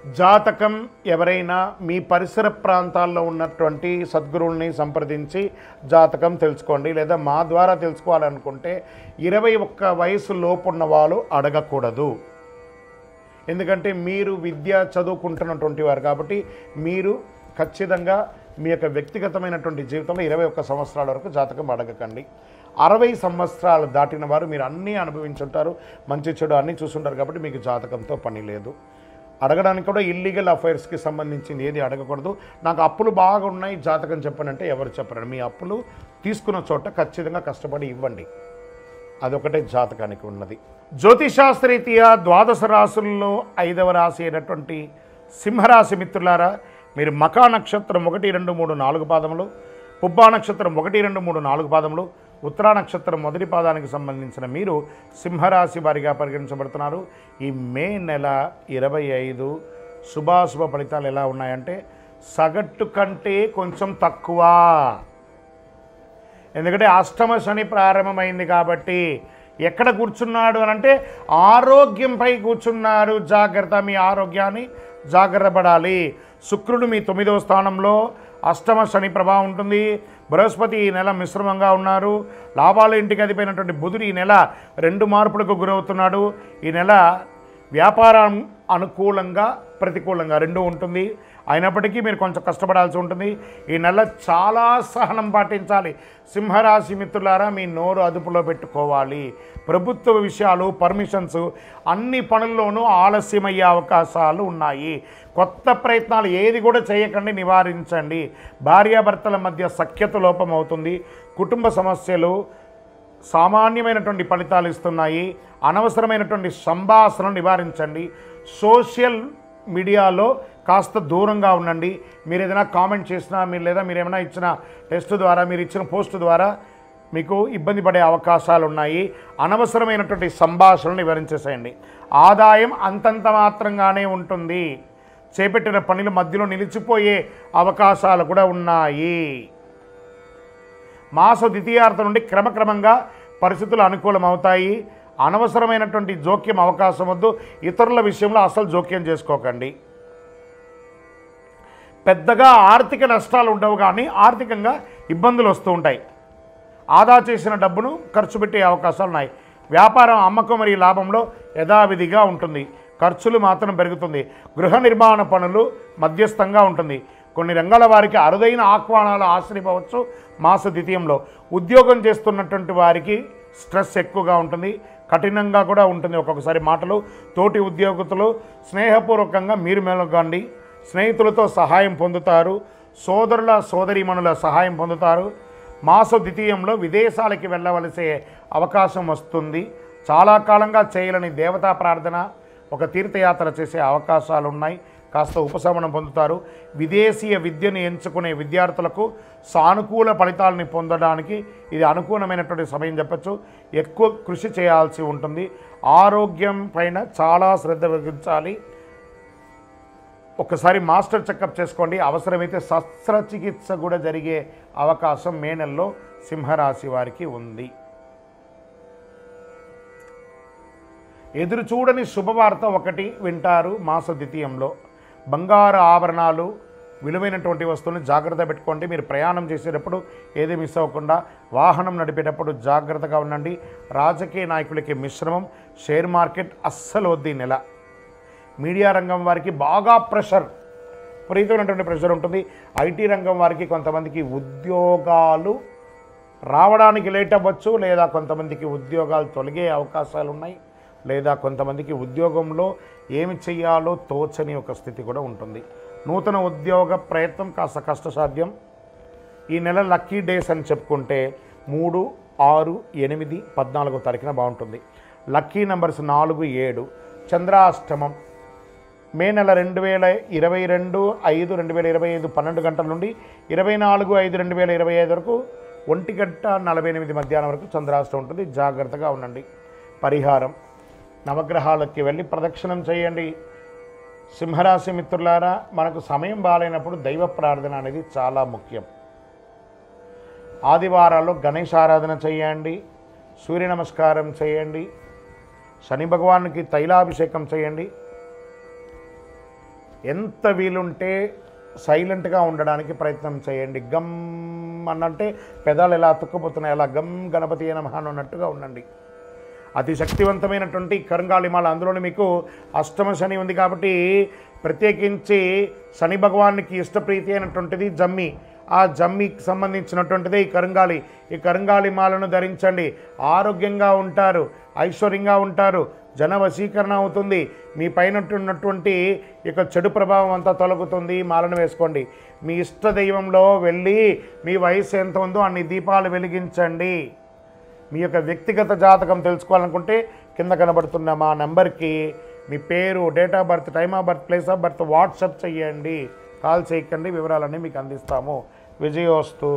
జాతకం ఎవరైనా మీ పరిసర ప్రాంతాల్లో ఉన్నటువంటి సద్గురువుల్ని సంప్రదించి జాతకం తెలుసుకోండి. లేదా మా ద్వారా తెలుసుకోవాలనుకుంటే 21 వయసు లోపున్న వాళ్ళు అడగకూడదు. ఎందుకంటే మీరు విద్య చదువుకుంటున్నటువంటి వారు కాబట్టి మీరు ఖచ్చితంగా మీ యొక్క వ్యక్తిగతమైనటువంటి జీవితంలో 21 సంవత్సరాల వరకు జాతకం అడగకండి. 60 సంవత్సరాలు దాటిన వారు మీరు అన్నీ అనుభవించుంటారు, మంచి చెడు అన్నీ చూసుంటారు కాబట్టి మీకు జాతకంతో పని లేదు. అడగడానికి కూడా ఇల్లీగల్ అఫైర్స్కి సంబంధించింది ఏది అడగకూడదు. నాకు అప్పులు బాగా ఉన్నాయి జాతకం చెప్పనంటే ఎవరు చెప్పరండి. మీ అప్పులు తీసుకున్న చోట ఖచ్చితంగా కష్టపడి ఇవ్వండి. అదొకటే జాతకానికి ఉన్నది. జ్యోతిషాస్త్రరీత్యా 12 రాశుల్లో 5వ రాశి అయినటువంటి సింహరాశి మిత్రులారా, మీరు మకా నక్షత్రం 1, 2, 3, 4 పాదములు, పుబ్బా నక్షత్రం 1, 2, 3, 4 పాదములు, ఉత్తరా నక్షత్రం మొదటి పాదానికి సంబంధించిన మీరు సింహరాశి వారిగా పరిగణించబడుతున్నారు. ఈ మే నెల 25 శుభాశుభ ఫలితాలు ఎలా ఉన్నాయంటే సగటు కంటే కొంచెం తక్కువ. ఎందుకంటే అష్టమ శని ప్రారంభమైంది కాబట్టి ఎక్కడ కూర్చున్నాడు అని అంటే ఆరోగ్యంపై కూర్చున్నారు. జాగ్రత్త, మీ ఆరోగ్యాన్ని జాగ్రత్త పడాలి. శుక్రుడు మీ 9వ స్థానంలో, అష్టమ శని ప్రభావం ఉంటుంది. బృహస్పతి ఈ నెల మిశ్రమంగా ఉన్నారు. లాభాల ఇంటికి అధిపైనటువంటి బుధుడు ఈ నెల 2 మార్పులకు గురవుతున్నాడు. ఈ నెల వ్యాపారం అనుకూలంగా ప్రతికూలంగా 2 ఉంటుంది. అయినప్పటికీ మీరు కొంచెం కష్టపడాల్సి ఉంటుంది. ఈ నెల చాలా సహనం పాటించాలి. సింహరాశి మిత్రులారా, మీ నోరు అదుపులో పెట్టుకోవాలి. ప్రభుత్వ విషయాలు, పర్మిషన్స్ అన్ని పనుల్లోనూ ఆలస్యమయ్యే అవకాశాలు ఉన్నాయి. కొత్త ప్రయత్నాలు ఏది కూడా చేయకండి, నివారించండి. భార్యాభర్తల మధ్య సఖ్యత లోపం అవుతుంది. కుటుంబ సమస్యలు సామాన్యమైనటువంటి ఫలితాలు ఇస్తున్నాయి. అనవసరమైనటువంటి సంభాషణను నివారించండి. సోషల్ మీడియాలో కాస్త దూరంగా ఉండండి. మీరు ఏదైనా కామెంట్ చేసినా లేదా మీరు ఏమైనా ఇచ్చిన టెస్ట్ ద్వారా, మీరు ఇచ్చిన పోస్ట్ ద్వారా మీకు ఇబ్బంది పడే అవకాశాలు ఉన్నాయి. అనవసరమైనటువంటి సంభాషణలు నివారించేసేయండి. ఆదాయం అంతంత మాత్రంగానే ఉంటుంది. చేపట్టిన పనులు మధ్యలో నిలిచిపోయే అవకాశాలు కూడా ఉన్నాయి. మాస ద్వితీయార్థం నుండి క్రమక్రమంగా పరిస్థితులు అనుకూలమవుతాయి. అనవసరమైనటువంటి జోక్యం అవకాశం వద్దు. ఇతరుల విషయంలో అసలు జోక్యం చేసుకోకండి. పెద్దగా ఆర్థిక నష్టాలు ఉండవు, కానీ ఆర్థికంగా ఇబ్బందులు వస్తూ ఉంటాయి. ఆదా చేసిన డబ్బును ఖర్చు పెట్టే అవకాశాలు ఉన్నాయి. వ్యాపారం అమ్మకం మరియు లాభంలో యథావిధిగా ఉంటుంది. ఖర్చులు మాత్రం పెరుగుతుంది. గృహ నిర్మాణ పనులు మధ్యస్థంగా ఉంటుంది. కొన్ని రంగాల వారికి అరుదైన ఆహ్వానాలు ఆశ్రయించవచ్చు. మాస ద్వితీయంలో ఉద్యోగం చేస్తున్నటువంటి వారికి స్ట్రెస్ ఎక్కువగా ఉంటుంది, కఠినంగా కూడా ఉంటుంది. ఒక్కొక్కసారి మాటలు తోటి ఉద్యోగులు స్నేహపూర్వకంగా మీరు మెలగండి. స్నేహితులతో సహాయం పొందుతారు. సోదరుల సోదరీమణుల సహాయం పొందుతారు. మాస ద్వితీయంలో విదేశాలకి వెళ్ళవలసే అవకాశం వస్తుంది. చాలా కాలంగా చేయలేని దేవతా ప్రార్థన, ఒక తీర్థయాత్ర చేసే అవకాశాలు ఉన్నాయి. కాస్త ఉపశమనం పొందుతారు. విదేశీయ విద్యను ఎంచుకునే విద్యార్థులకు సానుకూల ఫలితాలని పొందడానికి ఇది అనుకూలమైనటువంటి సమయం చెప్పచ్చు. ఎక్కువ కృషి చేయాల్సి ఉంటుంది. ఆరోగ్యం పైన చాలా శ్రద్ధ వహించాలి. ఒకసారి మాస్టర్ చెకప్ చేసుకోండి. అవసరమైతే శస్త్రచికిత్స కూడా జరిగే అవకాశం మే నెలలో సింహరాశి వారికి ఉంది. ఎదురు చూడని శుభవార్త ఒకటి వింటారు మాస ద్వితీయంలో. బంగారు ఆభరణాలు, విలువైనటువంటి వస్తువులను జాగ్రత్త పెట్టుకోండి. మీరు ప్రయాణం చేసేటప్పుడు ఏది మిస్ అవ్వకుండా, వాహనం నడిపేటప్పుడు జాగ్రత్తగా ఉండండి. రాజకీయ నాయకులకి మిశ్రమం. షేర్ మార్కెట్ అస్సలు వద్దు. ఈ నెల మీడియా రంగం వారికి బాగా విపరీతమైనటువంటి ప్రెషర్ ఉంటుంది. ఐటీ రంగం వారికి కొంతమందికి ఉద్యోగాలు రావడానికి లేట్ అవ్వచ్చు, లేదా కొంతమందికి ఉద్యోగాలు తొలగే అవకాశాలు ఉన్నాయి, లేదా కొంతమందికి ఉద్యోగంలో ఏమి చేయాలో తోచని ఒక స్థితి కూడా ఉంటుంది. నూతన ఉద్యోగ ప్రయత్నం కాస్త కష్టసాధ్యం. ఈ నెల లక్కీ డేస్ అని చెప్పుకుంటే 3, 6, 8, 14వ తారీఖున బాగుంటుంది. Lucky numbers 4, 7. చంద్రాష్టమం మే నెల 2022 5 2025 12 గంటల నుండి 24 5 2025 వరకు 1:48 మధ్యాహ్నం వరకు చంద్రాష్టమం ఉంటుంది. జాగ్రత్తగా ఉండండి. పరిహారం: నవగ్రహాలకి వెళ్ళి ప్రదక్షిణం చేయండి. సింహరాశి మిత్రులారా, మనకు సమయం బాగాలేనప్పుడు దైవ ప్రార్థన అనేది చాలా ముఖ్యం. ఆదివారాల్లో గణేష్ ఆరాధన చేయండి, సూర్య నమస్కారం చేయండి, శని భగవానుకి తైలాభిషేకం చేయండి. ఎంత వీలుంటే సైలెంట్గా ఉండడానికి ప్రయత్నం చేయండి. గమ్ అన్నంటే పెదాలు ఎలా అతుక్కుపోతున్నాయి, అలా గమ్ గణపతి నమః అన్నట్టుగా ఉండండి. అతి శక్తివంతమైనటువంటి కరుంగాళిమాల, అందులోని మీకు అష్టమ శని ఉంది కాబట్టి ప్రత్యేకించి శని భగవానికి ఇష్టప్రీతి అయినటువంటిది జమ్మి. ఆ జమ్మికి సంబంధించినటువంటిదే ఈ కరుంగాళి. ఈ కరుంగాళి మాలను ధరించండి. ఆరోగ్యంగా ఉంటారు, ఐశ్వర్యంగా ఉంటారు, జన వశీకరణ అవుతుంది. మీ పైన ఉన్నటువంటి ఇక చెడు ప్రభావం అంతా తొలగుతుంది. మాలను వేసుకోండి. మీ ఇష్ట దైవంలో వెళ్ళి మీ వయసు ఎంత ఉందో అన్ని దీపాలు వెలిగించండి. మీ యొక్క వ్యక్తిగత జాతకం తెలుసుకోవాలనుకుంటే కింద కనబడుతున్న మా నెంబర్కి మీ పేరు, date of birth, time of birth, place of birth WhatsApp చేయండి. కాల్ చేయకండి, వివరాలన్నీ మీకు అందిస్తాము. విజయోస్తు.